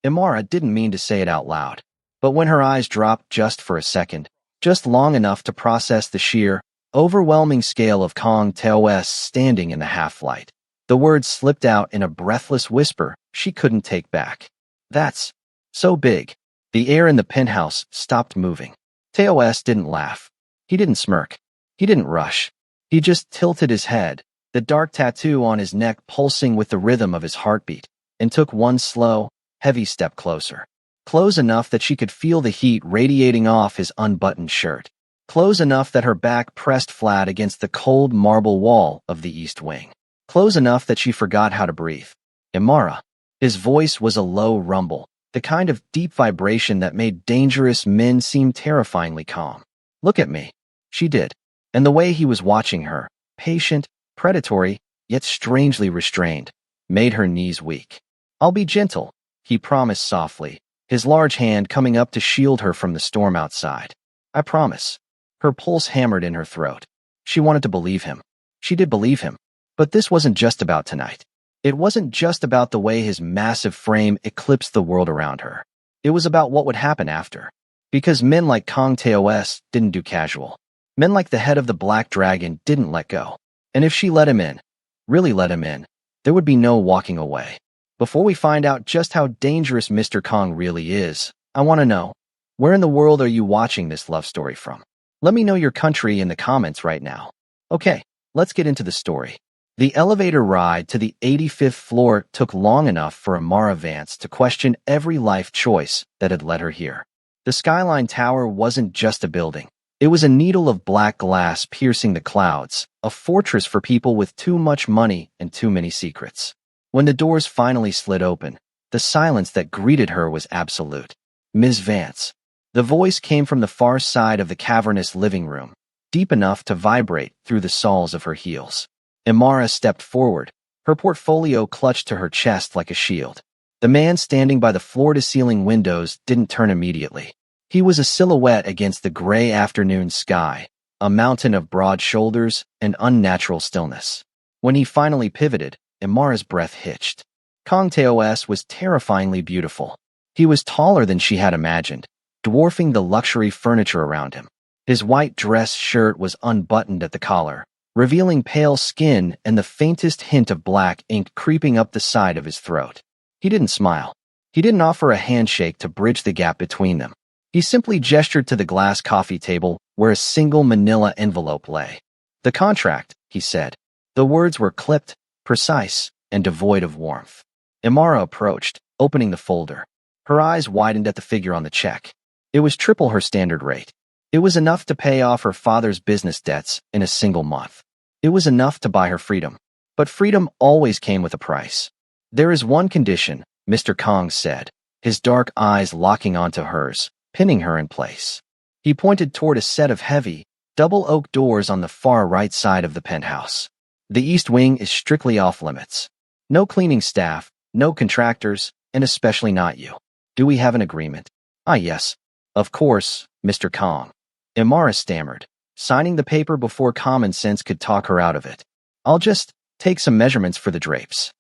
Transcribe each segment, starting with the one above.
Imara didn't mean to say it out loud, but when her eyes dropped just for a second, just long enough to process the sheer, overwhelming scale of Kong Tao's standing in the half-light, the words slipped out in a breathless whisper she couldn't take back. That's so big. The air in the penthouse stopped moving. Taos didn't laugh. He didn't smirk. He didn't rush. He just tilted his head, the dark tattoo on his neck pulsing with the rhythm of his heartbeat, and took one slow, heavy step closer. Close enough that she could feel the heat radiating off his unbuttoned shirt. Close enough that her back pressed flat against the cold marble wall of the East Wing. Close enough that she forgot how to breathe. Imara. His voice was a low rumble, the kind of deep vibration that made dangerous men seem terrifyingly calm. Look at me. She did. And the way he was watching her, patient, predatory, yet strangely restrained, made her knees weak. I'll be gentle, he promised softly, his large hand coming up to shield her from the storm outside. I promise. Her pulse hammered in her throat. She wanted to believe him. She did believe him. But this wasn't just about tonight. It wasn't just about the way his massive frame eclipsed the world around her. It was about what would happen after. Because men like Kong Taos didn't do casual. Men like the head of the Black Dragon didn't let go. And if she let him in, really let him in, there would be no walking away. Before we find out just how dangerous Mr. Kong really is, I want to know, where in the world are you watching this love story from? Let me know your country in the comments right now. Okay, let's get into the story. The elevator ride to the 85th floor took long enough for Imara Vance to question every life choice that had led her here. The Skyline Tower wasn't just a building. It was a needle of black glass piercing the clouds, a fortress for people with too much money and too many secrets. When the doors finally slid open, the silence that greeted her was absolute. Ms. Vance. The voice came from the far side of the cavernous living room, deep enough to vibrate through the soles of her heels. Imara stepped forward, her portfolio clutched to her chest like a shield. The man standing by the floor-to-ceiling windows didn't turn immediately. He was a silhouette against the gray afternoon sky, a mountain of broad shoulders and unnatural stillness. When he finally pivoted, Imara's breath hitched. Kong Taos was terrifyingly beautiful. He was taller than she had imagined, dwarfing the luxury furniture around him. His white dress shirt was unbuttoned at the collar, revealing pale skin and the faintest hint of black ink creeping up the side of his throat. He didn't smile. He didn't offer a handshake to bridge the gap between them. He simply gestured to the glass coffee table where a single manila envelope lay. The contract, he said. The words were clipped, precise, and devoid of warmth. Imara approached, opening the folder. Her eyes widened at the figure on the check. It was triple her standard rate. It was enough to pay off her father's business debts in a single month. It was enough to buy her freedom. But freedom always came with a price. There is one condition, Mr. Kong said, his dark eyes locking onto hers, pinning her in place. He pointed toward a set of heavy, double oak doors on the far right side of the penthouse. The East Wing is strictly off-limits. No cleaning staff, no contractors, and especially not you. Do we have an agreement? Ah, yes. Of course, Mr. Kong. Imara stammered, signing the paper before common sense could talk her out of it. I'll just take some measurements for the drapes.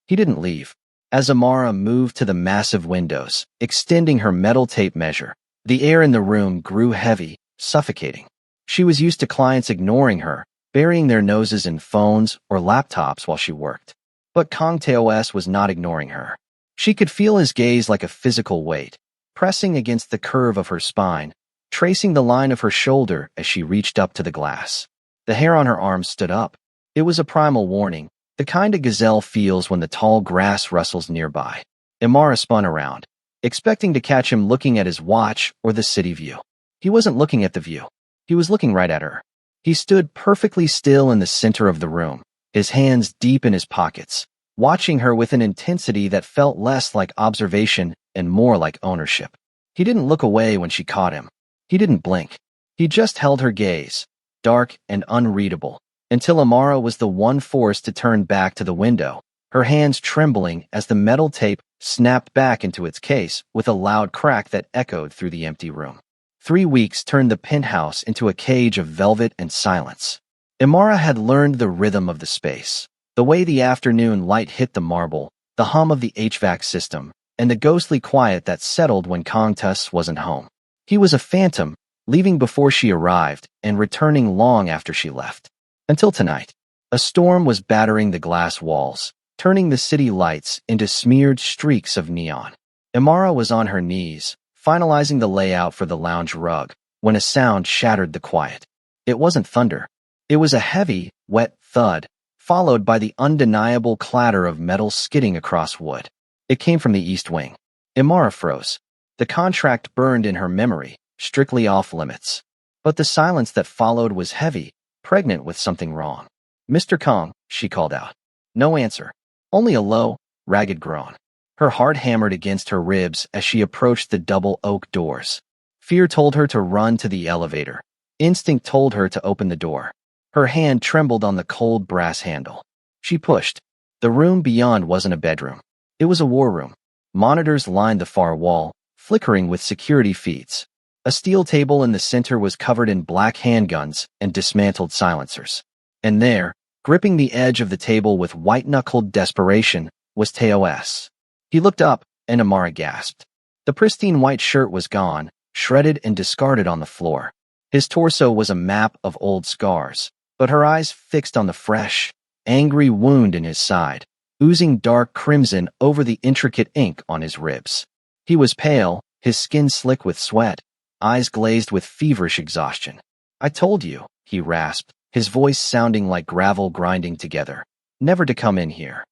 He didn't leave. As Imara moved to the massive windows, extending her metal tape measure, the air in the room grew heavy, suffocating. She was used to clients ignoring her, burying their noses in phones or laptops while she worked. But Kong Taos was not ignoring her. She could feel his gaze like a physical weight, pressing against the curve of her spine, tracing the line of her shoulder as she reached up to the glass. The hair on her arm stood up. It was a primal warning, the kind a gazelle feels when the tall grass rustles nearby. Imara spun around, expecting to catch him looking at his watch or the city view. He wasn't looking at the view. He was looking right at her. He stood perfectly still in the center of the room, his hands deep in his pockets, watching her with an intensity that felt less like observation and more like ownership. He didn't look away when she caught him. He didn't blink. He just held her gaze, dark and unreadable, until Imara was the one forced to turn back to the window, her hands trembling as the metal tape snapped back into its case with a loud crack that echoed through the empty room. 3 weeks turned the penthouse into a cage of velvet and silence. Imara had learned the rhythm of the space, the way the afternoon light hit the marble, the hum of the HVAC system, and the ghostly quiet that settled when Kongtus wasn't home. He was a phantom, leaving before she arrived and returning long after she left. Until tonight, a storm was battering the glass walls, turning the city lights into smeared streaks of neon. Imara was on her knees, finalizing the layout for the lounge rug, when a sound shattered the quiet. It wasn't thunder. It was a heavy, wet thud, followed by the undeniable clatter of metal skidding across wood. It came from the east wing. Imara froze. The contract burned in her memory, strictly off limits. But the silence that followed was heavy, pregnant with something wrong. "Mr. Kong," she called out. No answer. Only a low, ragged groan. Her heart hammered against her ribs as she approached the double oak doors. Fear told her to run to the elevator. Instinct told her to open the door. Her hand trembled on the cold brass handle. She pushed. The room beyond wasn't a bedroom. It was a war room. Monitors lined the far wall, flickering with security feeds. A steel table in the center was covered in black handguns and dismantled silencers. And there, gripping the edge of the table with white-knuckled desperation, was TOS. He looked up, and Imara gasped. The pristine white shirt was gone, shredded and discarded on the floor. His torso was a map of old scars, but her eyes fixed on the fresh, angry wound in his side, oozing dark crimson over the intricate ink on his ribs. He was pale, his skin slick with sweat, eyes glazed with feverish exhaustion. "I told you," he rasped, his voice sounding like gravel grinding together, "never to come in here."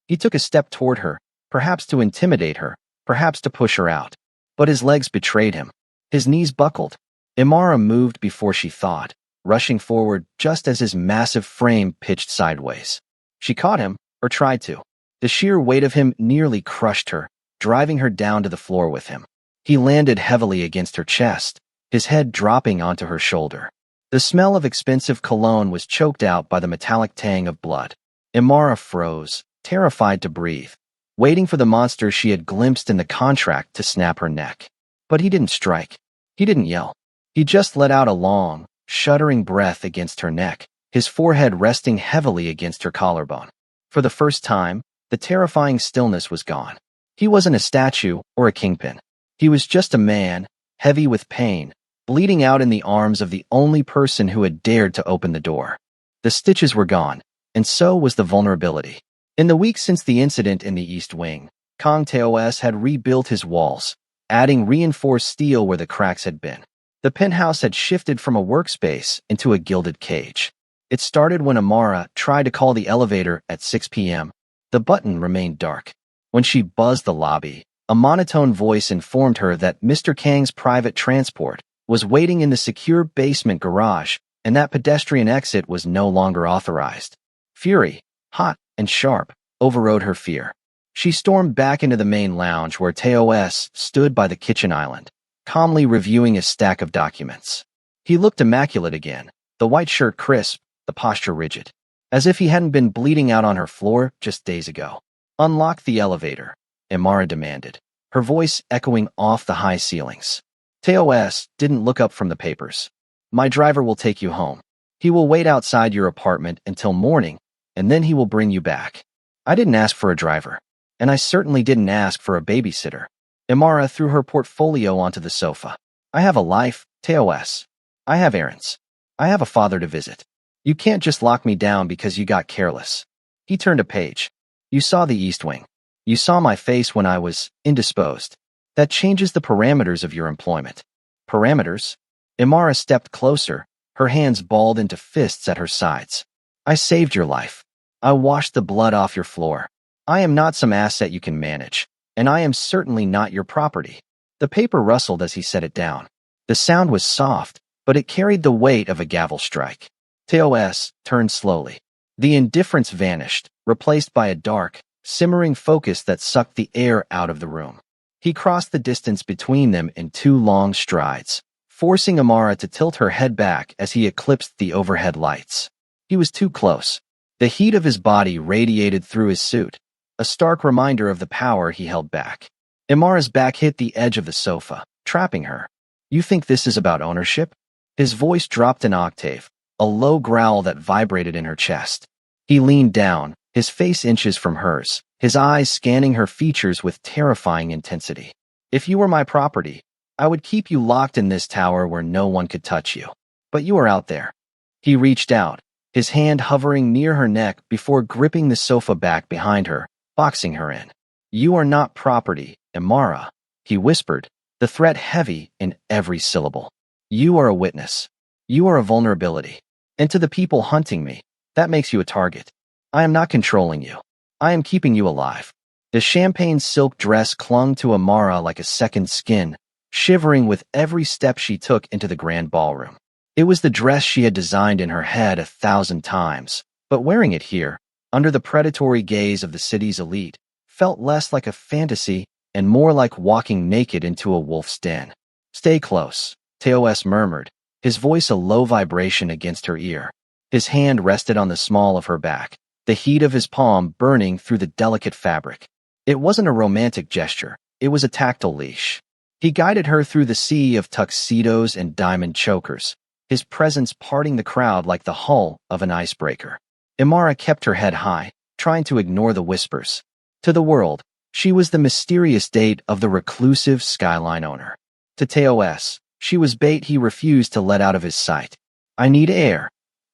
He took a step toward her, perhaps to intimidate her, perhaps to push her out. But his legs betrayed him. His knees buckled. Imara moved before she thought, rushing forward just as his massive frame pitched sideways. She caught him, or tried to. The sheer weight of him nearly crushed her, driving her down to the floor with him. He landed heavily against her chest, his head dropping onto her shoulder. The smell of expensive cologne was choked out by the metallic tang of blood. Imara froze, terrified to breathe, waiting for the monster she had glimpsed in the contract to snap her neck. But he didn't strike. He didn't yell. He just let out a long, shuddering breath against her neck, his forehead resting heavily against her collarbone. For the first time, the terrifying stillness was gone. He wasn't a statue or a kingpin. He was just a man, heavy with pain, bleeding out in the arms of the only person who had dared to open the door. The stitches were gone, and so was the vulnerability. In the weeks since the incident in the East Wing, Kong TOS had rebuilt his walls, adding reinforced steel where the cracks had been. The penthouse had shifted from a workspace into a gilded cage. It started when Imara tried to call the elevator at 6 p.m. The button remained dark. When she buzzed the lobby, a monotone voice informed her that Mr. Kang's private transport was waiting in the secure basement garage, and that pedestrian exit was no longer authorized. Fury, hot and sharp, overrode her fear. She stormed back into the main lounge where TOS stood by the kitchen island, calmly reviewing a stack of documents. He looked immaculate again, the white shirt crisp, the posture rigid, as if he hadn't been bleeding out on her floor just days ago. "Unlock the elevator," Imara demanded, her voice echoing off the high ceilings. TOS didn't look up from the papers. "My driver will take you home. He will wait outside your apartment until morning, and then he will bring you back." "I didn't ask for a driver, and I certainly didn't ask for a babysitter." Imara threw her portfolio onto the sofa. "I have a life, TOS. I have errands. I have a father to visit. You can't just lock me down because you got careless." He turned a page. "You saw the East Wing. You saw my face when I was indisposed. That changes the parameters of your employment." "Parameters?" Imara stepped closer, her hands balled into fists at her sides. "I saved your life. I washed the blood off your floor. I am not some asset you can manage, and I am certainly not your property." The paper rustled as he set it down. The sound was soft, but it carried the weight of a gavel strike. TOS turned slowly. The indifference vanished, replaced by a dark, simmering focus that sucked the air out of the room. He crossed the distance between them in 2 long strides, forcing Imara to tilt her head back as he eclipsed the overhead lights. He was too close. The heat of his body radiated through his suit, a stark reminder of the power he held back. Imara's back hit the edge of the sofa, trapping her. "You think this is about ownership?" His voice dropped an octave, a low growl that vibrated in her chest. He leaned down, his face inches from hers, his eyes scanning her features with terrifying intensity. If you were my property, I would keep you locked in this tower where no one could touch you. But you are out there. He reached out, his hand hovering near her neck before gripping the sofa back behind her, boxing her in. You are not property, Imara, he whispered, the threat heavy in every syllable. You are a witness. You are a vulnerability. And to the people hunting me, that makes you a target. I am not controlling you. I am keeping you alive. The champagne silk dress clung to Imara like a second skin, shivering with every step she took into the grand ballroom. It was the dress she had designed in her head 1,000 times, but wearing it here, under the predatory gaze of the city's elite, felt less like a fantasy and more like walking naked into a wolf's den. Stay close, Teos murmured, his voice a low vibration against her ear. His hand rested on the small of her back, the heat of his palm burning through the delicate fabric. It wasn't a romantic gesture, it was a tactile leash. He guided her through the sea of tuxedos and diamond chokers, his presence parting the crowd like the hull of an icebreaker. Imara kept her head high, trying to ignore the whispers. To the world, she was the mysterious date of the reclusive skyline owner. To Teos, she was bait he refused to let out of his sight. I need air,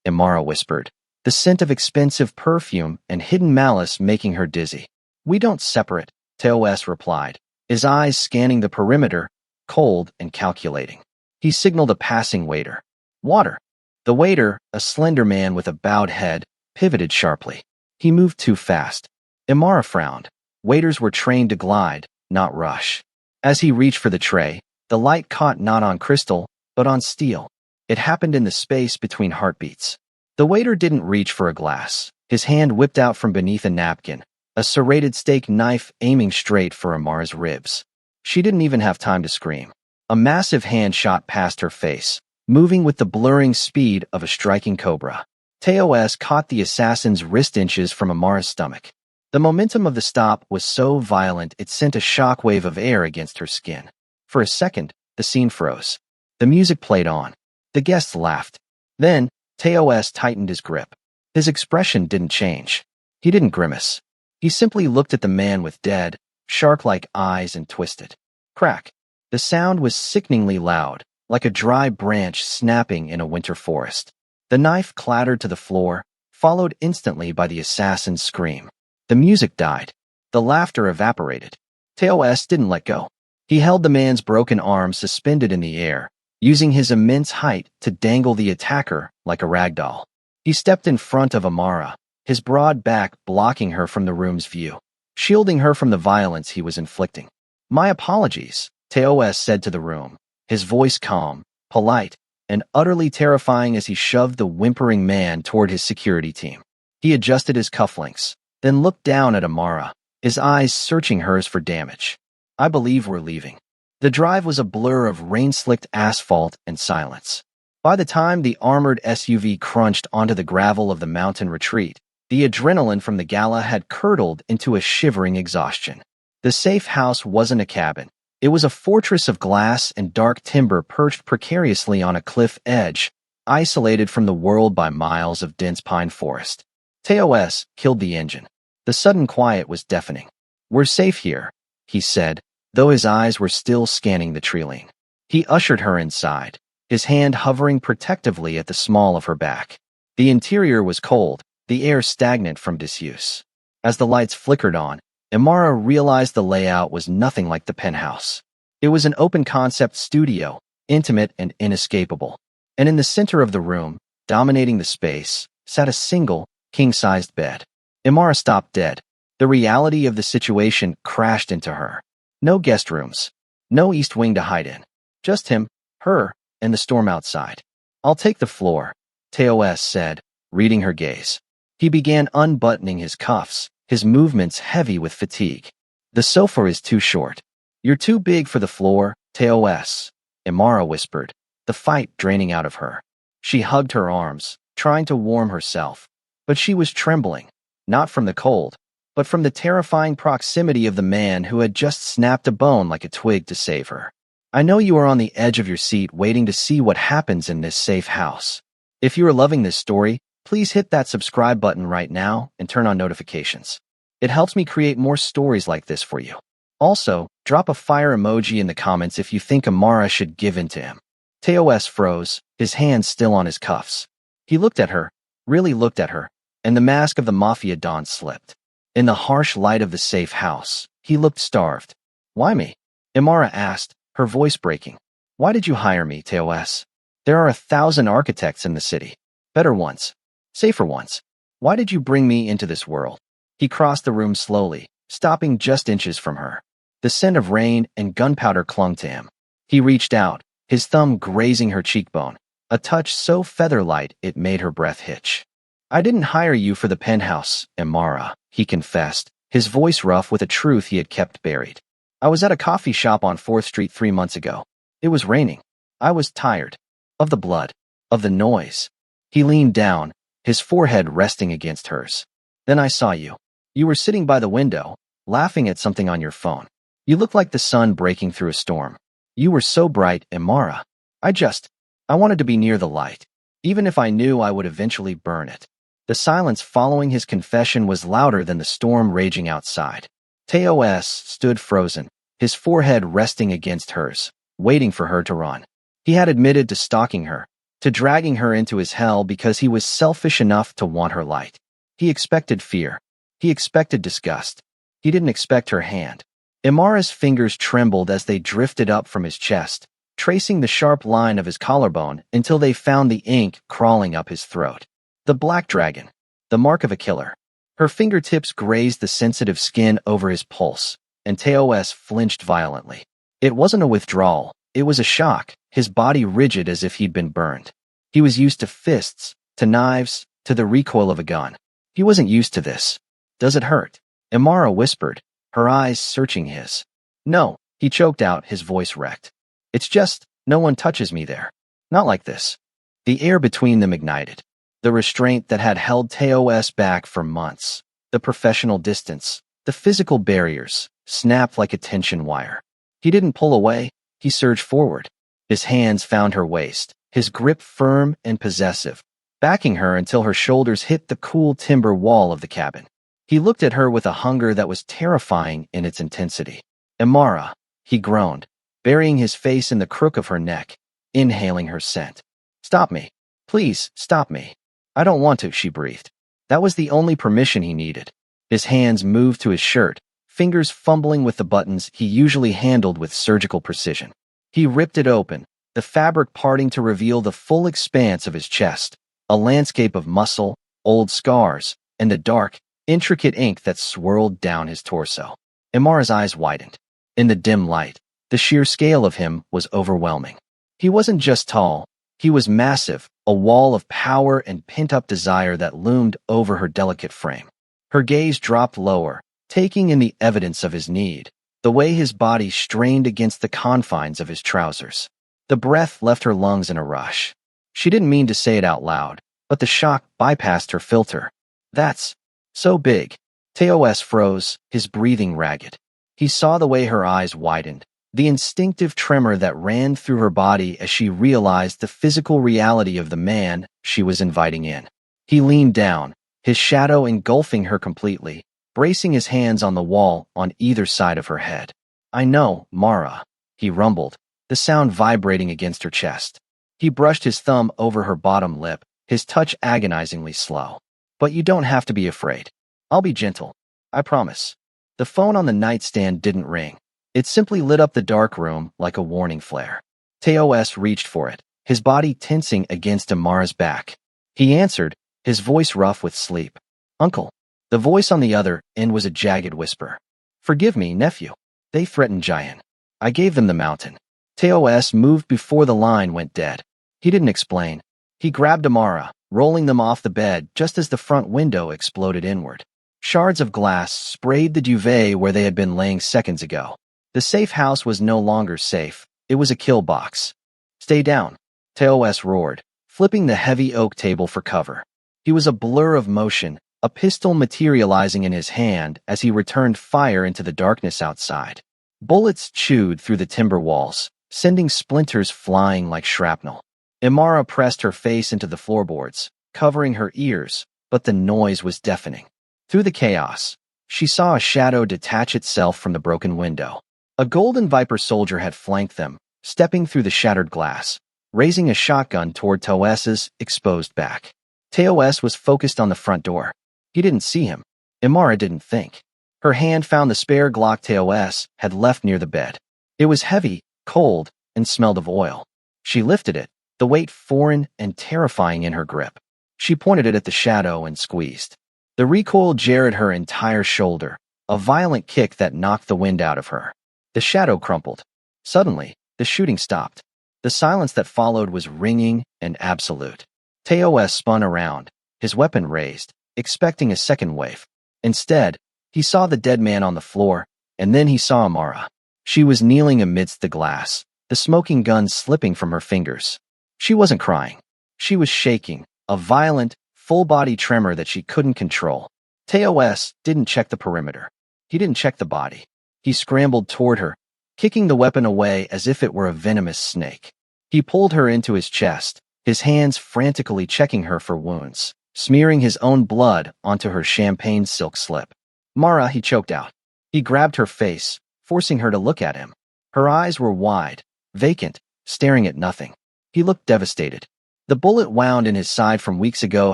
Imara whispered, the scent of expensive perfume and hidden malice making her dizzy. We don't separate, Teos replied, his eyes scanning the perimeter, cold and calculating. He signaled a passing waiter. Water. The waiter, a slender man with a bowed head, pivoted sharply. He moved too fast. Imara frowned. Waiters were trained to glide, not rush. As he reached for the tray, the light caught not on crystal, but on steel. It happened in the space between heartbeats. The waiter didn't reach for a glass. His hand whipped out from beneath a napkin, a serrated steak knife aiming straight for Imara's ribs. She didn't even have time to scream. A massive hand shot past her face, moving with the blurring speed of a striking cobra. Teos caught the assassin's wrist inches from Imara's stomach. The momentum of the stop was so violent it sent a shockwave of air against her skin. For a second, the scene froze. The music played on. The guests laughed. Then, Teos tightened his grip. His expression didn't change. He didn't grimace. He simply looked at the man with dead, shark-like eyes and twisted. Crack. The sound was sickeningly loud, like a dry branch snapping in a winter forest. The knife clattered to the floor, followed instantly by the assassin's scream. The music died. The laughter evaporated. Teos didn't let go. He held the man's broken arm suspended in the air, using his immense height to dangle the attacker like a rag doll. He stepped in front of Imara, his broad back blocking her from the room's view, shielding her from the violence he was inflicting. My apologies, Teos said to the room, his voice calm, polite, and utterly terrifying as he shoved the whimpering man toward his security team. He adjusted his cufflinks, then looked down at Imara, his eyes searching hers for damage. I believe we're leaving. The drive was a blur of rain-slicked asphalt and silence. By the time the armored SUV crunched onto the gravel of the mountain retreat, the adrenaline from the gala had curdled into a shivering exhaustion. The safe house wasn't a cabin. It was a fortress of glass and dark timber perched precariously on a cliff edge, isolated from the world by miles of dense pine forest. Teos killed the engine. The sudden quiet was deafening. We're safe here, he said, though his eyes were still scanning the treeline. He ushered her inside, his hand hovering protectively at the small of her back. The interior was cold, the air stagnant from disuse. As the lights flickered on, Imara realized the layout was nothing like the penthouse. It was an open-concept studio, intimate and inescapable. And in the center of the room, dominating the space, sat a single, king-sized bed. Imara stopped dead. The reality of the situation crashed into her. No guest rooms. No east wing to hide in. Just him, her, and the storm outside. I'll take the floor, Teos said, reading her gaze. He began unbuttoning his cuffs, his movements heavy with fatigue. The sofa is too short. You're too big for the floor, Teos, Imara whispered, the fight draining out of her. She hugged her arms, trying to warm herself, but she was trembling, not from the cold, but from the terrifying proximity of the man who had just snapped a bone like a twig to save her. I know you are on the edge of your seat waiting to see what happens in this safe house. If you are loving this story, please hit that subscribe button right now and turn on notifications. It helps me create more stories like this for you. Also, drop a fire emoji in the comments if you think Amara should give in to him. Teos froze, his hands still on his cuffs. He looked at her, really looked at her, and the mask of the Mafia Don slipped. In the harsh light of the safe house, he looked starved. Why me? Amara asked, her voice breaking. Why did you hire me, Teos? There are 1,000 architects in the city. Better ones. Safer ones. Why did you bring me into this world? He crossed the room slowly, stopping just inches from her. The scent of rain and gunpowder clung to him. He reached out, his thumb grazing her cheekbone, a touch so feather-light it made her breath hitch. I didn't hire you for the penthouse, Amara, he confessed, his voice rough with a truth he had kept buried. I was at a coffee shop on 4th Street 3 months ago. It was raining. I was tired. Of the blood. Of the noise. He leaned down, his forehead resting against hers. Then I saw you. You were sitting by the window, laughing at something on your phone. You looked like the sun breaking through a storm. You were so bright, Amara. I wanted to be near the light, even if I knew I would eventually burn it. The silence following his confession was louder than the storm raging outside. Teos stood frozen, his forehead resting against hers, waiting for her to run. He had admitted to stalking her, to dragging her into his hell because he was selfish enough to want her light. He expected fear. He expected disgust. He didn't expect her hand. Amara's fingers trembled as they drifted up from his chest, tracing the sharp line of his collarbone until they found the ink crawling up his throat. The black dragon. The mark of a killer. Her fingertips grazed the sensitive skin over his pulse, and Teos flinched violently. It wasn't a withdrawal, it was a shock, his body rigid as if he'd been burned. He was used to fists, to knives, to the recoil of a gun. He wasn't used to this. Does it hurt? Amara whispered, her eyes searching his. No, he choked out, his voice wrecked. It's just, no one touches me there. Not like this. The air between them ignited. The restraint that had held Teos back for months, the professional distance, the physical barriers, snapped like a tension wire. He didn't pull away, he surged forward. His hands found her waist, his grip firm and possessive, backing her until her shoulders hit the cool timber wall of the cabin. He looked at her with a hunger that was terrifying in its intensity. Amara, he groaned, burying his face in the crook of her neck, inhaling her scent. Stop me. Please, stop me. I don't want to, she breathed. That was the only permission he needed. His hands moved to his shirt, fingers fumbling with the buttons he usually handled with surgical precision. He ripped it open, the fabric parting to reveal the full expanse of his chest, a landscape of muscle, old scars, and the dark, intricate ink that swirled down his torso. Amara's eyes widened. In the dim light, the sheer scale of him was overwhelming. He wasn't just tall, he was massive, a wall of power and pent-up desire that loomed over her delicate frame. Her gaze dropped lower, taking in the evidence of his need, the way his body strained against the confines of his trousers. The breath left her lungs in a rush. She didn't mean to say it out loud, but the shock bypassed her filter. That's so big. Teos froze, his breathing ragged. He saw the way her eyes widened, the instinctive tremor that ran through her body as she realized the physical reality of the man she was inviting in. He leaned down, his shadow engulfing her completely, bracing his hands on the wall on either side of her head. I know, Mara, he rumbled, the sound vibrating against her chest. He brushed his thumb over her bottom lip, his touch agonizingly slow. But you don't have to be afraid. I'll be gentle. I promise. The phone on the nightstand didn't ring. It simply lit up the dark room like a warning flare. Teos reached for it, his body tensing against Amara's back. He answered, his voice rough with sleep. Uncle. The voice on the other end was a jagged whisper. Forgive me, nephew. They threatened Giant. I gave them the mountain. Teos moved before the line went dead. He didn't explain. He grabbed Amara, rolling them off the bed just as the front window exploded inward. Shards of glass sprayed the duvet where they had been laying seconds ago. The safe house was no longer safe. It was a kill box. Stay down, Teos roared, flipping the heavy oak table for cover. He was a blur of motion, a pistol materializing in his hand as he returned fire into the darkness outside. Bullets chewed through the timber walls, sending splinters flying like shrapnel. Amara pressed her face into the floorboards, covering her ears, but the noise was deafening. Through the chaos, she saw a shadow detach itself from the broken window. A golden viper soldier had flanked them, stepping through the shattered glass, raising a shotgun toward Teos's exposed back. Teos was focused on the front door. He didn't see him. Imara didn't think. Her hand found the spare Glock Teos had left near the bed. It was heavy, cold, and smelled of oil. She lifted it, the weight foreign and terrifying in her grip. She pointed it at the shadow and squeezed. The recoil jarred her entire shoulder, a violent kick that knocked the wind out of her. The shadow crumpled. Suddenly, the shooting stopped. The silence that followed was ringing and absolute. Teos spun around, his weapon raised, expecting a second wave. Instead, he saw the dead man on the floor, and then he saw Imara. She was kneeling amidst the glass, the smoking gun slipping from her fingers. She wasn't crying. She was shaking, a violent, full-body tremor that she couldn't control. Teos didn't check the perimeter. He didn't check the body. He scrambled toward her, kicking the weapon away as if it were a venomous snake. He pulled her into his chest, his hands frantically checking her for wounds, smearing his own blood onto her champagne silk slip. "Mara," he choked out. He grabbed her face, forcing her to look at him. Her eyes were wide, vacant, staring at nothing. He looked devastated. The bullet wound in his side from weeks ago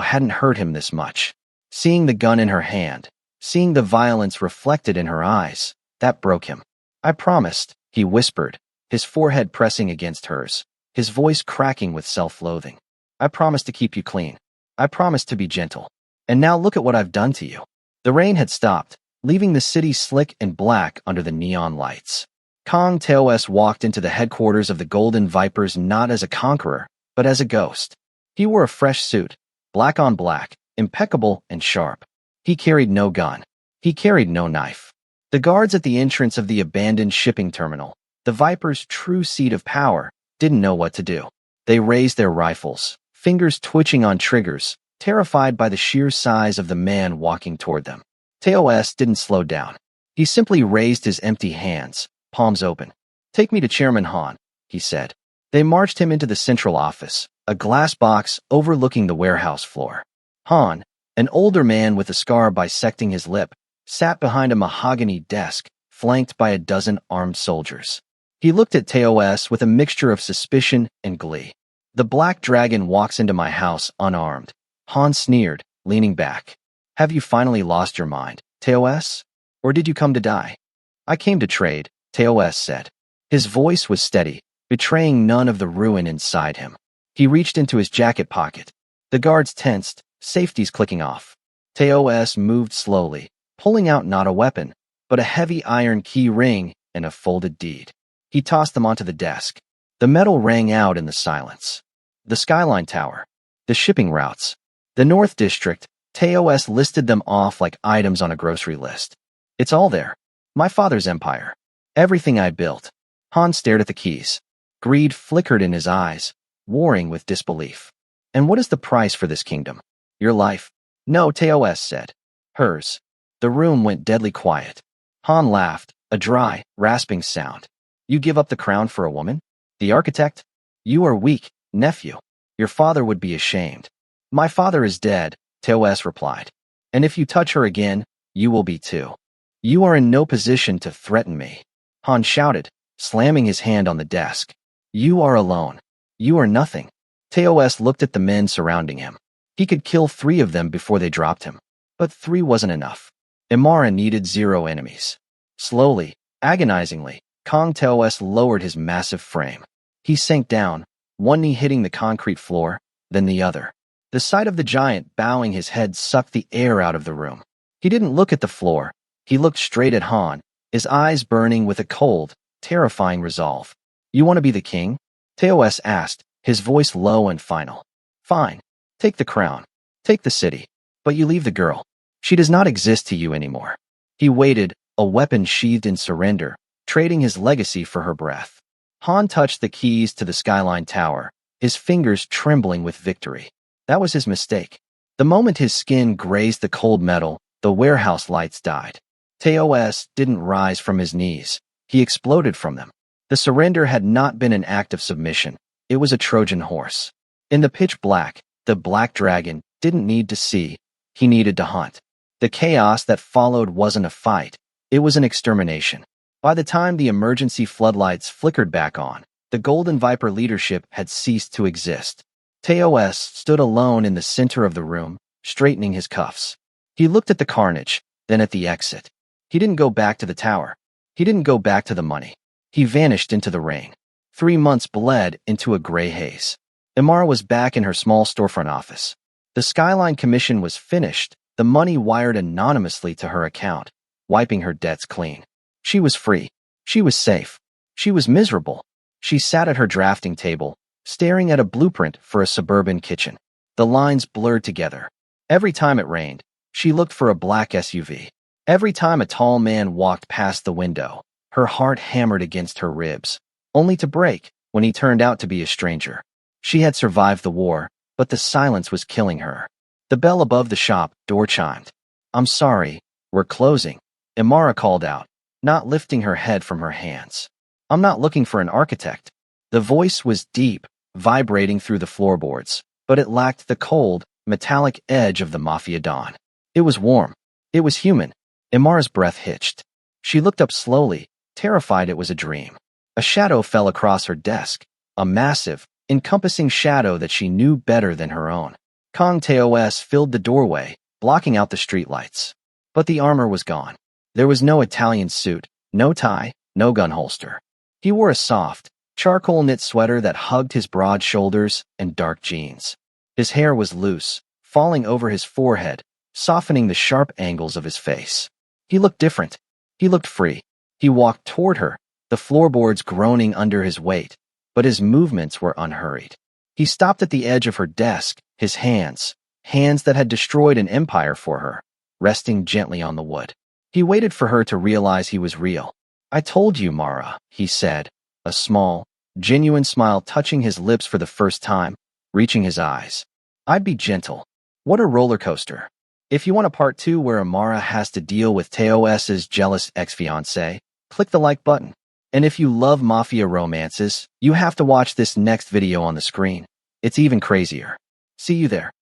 hadn't hurt him this much. Seeing the gun in her hand, seeing the violence reflected in her eyes, that broke him. "I promised," he whispered, his forehead pressing against hers, his voice cracking with self-loathing. "I promised to keep you clean. I promised to be gentle. And now look at what I've done to you." The rain had stopped, leaving the city slick and black under the neon lights. Kong Teos walked into the headquarters of the Golden Vipers not as a conqueror, but as a ghost. He wore a fresh suit, black on black, impeccable and sharp. He carried no gun. He carried no knife. The guards at the entrance of the abandoned shipping terminal, the Vipers' true seat of power, didn't know what to do. They raised their rifles, fingers twitching on triggers, terrified by the sheer size of the man walking toward them. Teos didn't slow down. He simply raised his empty hands, palms open. "Take me to Chairman Han," he said. They marched him into the central office, a glass box overlooking the warehouse floor. Han, an older man with a scar bisecting his lip, sat behind a mahogany desk, flanked by a dozen armed soldiers. He looked at Teos with a mixture of suspicion and glee. "The Black Dragon walks into my house unarmed," Han sneered, leaning back. "Have you finally lost your mind, Teos? Or did you come to die?" "I came to trade," Teos said. His voice was steady, betraying none of the ruin inside him. He reached into his jacket pocket. The guards tensed, safeties clicking off. Teos moved slowly, pulling out not a weapon, but a heavy iron key ring and a folded deed. He tossed them onto the desk. The metal rang out in the silence. The Skyline Tower, the shipping routes, the North District, Teos listed them off like items on a grocery list. "It's all there. My father's empire. Everything I built." Han stared at the keys. Greed flickered in his eyes, warring with disbelief. "And what is the price for this kingdom? Your life?" "No," Teos said. "Hers." The room went deadly quiet. Han laughed, a dry, rasping sound. "You give up the crown for a woman? The architect? You are weak, nephew. Your father would be ashamed." "My father is dead," Teos replied. "And if you touch her again, you will be too. You are in no position to threaten me." Han shouted, slamming his hand on the desk. "You are alone. You are nothing." Teos looked at the men surrounding him. He could kill 3 of them before they dropped him. But 3 wasn't enough. Imara needed 0 enemies. Slowly, agonizingly, Kong Teos lowered his massive frame. He sank down, one knee hitting the concrete floor, then the other. The sight of the giant bowing his head sucked the air out of the room. He didn't look at the floor. He looked straight at Han, his eyes burning with a cold, terrifying resolve. "You want to be the king?" Teos asked, his voice low and final. "Fine. Take the crown. Take the city. But you leave the girl. She does not exist to you anymore." He waited, a weapon sheathed in surrender, trading his legacy for her breath. Han touched the keys to the Skyline Tower, his fingers trembling with victory. That was his mistake. The moment his skin grazed the cold metal, the warehouse lights died. Teos didn't rise from his knees. He exploded from them. The surrender had not been an act of submission. It was a Trojan horse. In the pitch black, the Black Dragon didn't need to see. He needed to hunt. The chaos that followed wasn't a fight. It was an extermination. By the time the emergency floodlights flickered back on, the Golden Viper leadership had ceased to exist. Teos stood alone in the center of the room, straightening his cuffs. He looked at the carnage, then at the exit. He didn't go back to the tower. He didn't go back to the money. He vanished into the rain. 3 months bled into a gray haze. Imara was back in her small storefront office. The Skyline Commission was finished, the money wired anonymously to her account, wiping her debts clean. She was free. She was safe. She was miserable. She sat at her drafting table, staring at a blueprint for a suburban kitchen. The lines blurred together. Every time it rained, she looked for a black SUV. Every time a tall man walked past the window, her heart hammered against her ribs, only to break when he turned out to be a stranger. She had survived the war, but the silence was killing her. The bell above the shop door chimed. "I'm sorry, we're closing," Imara called out, not lifting her head from her hands. "I'm not looking for an architect." The voice was deep, vibrating through the floorboards, but it lacked the cold, metallic edge of the Mafia dawn. It was warm. It was human. Imara's breath hitched. She looked up slowly, terrified it was a dream. A shadow fell across her desk, a massive, encompassing shadow that she knew better than her own. Kong Teos filled the doorway, blocking out the streetlights. But the armor was gone. There was no Italian suit, no tie, no gun holster. He wore a soft, charcoal knit sweater that hugged his broad shoulders and dark jeans. His hair was loose, falling over his forehead, softening the sharp angles of his face. He looked different. He looked free. He walked toward her, the floorboards groaning under his weight, but his movements were unhurried. He stopped at the edge of her desk, his hands that had destroyed an empire for her, resting gently on the wood. He waited for her to realize he was real. "I told you, Mara," he said, a small, genuine smile touching his lips for the first time, reaching his eyes. "I'd be gentle." What a roller coaster. If you want a part 2 where Imara has to deal with Teos's jealous ex-fiancé, click the like button. And if you love Mafia romances, you have to watch this next video on the screen. It's even crazier. See you there.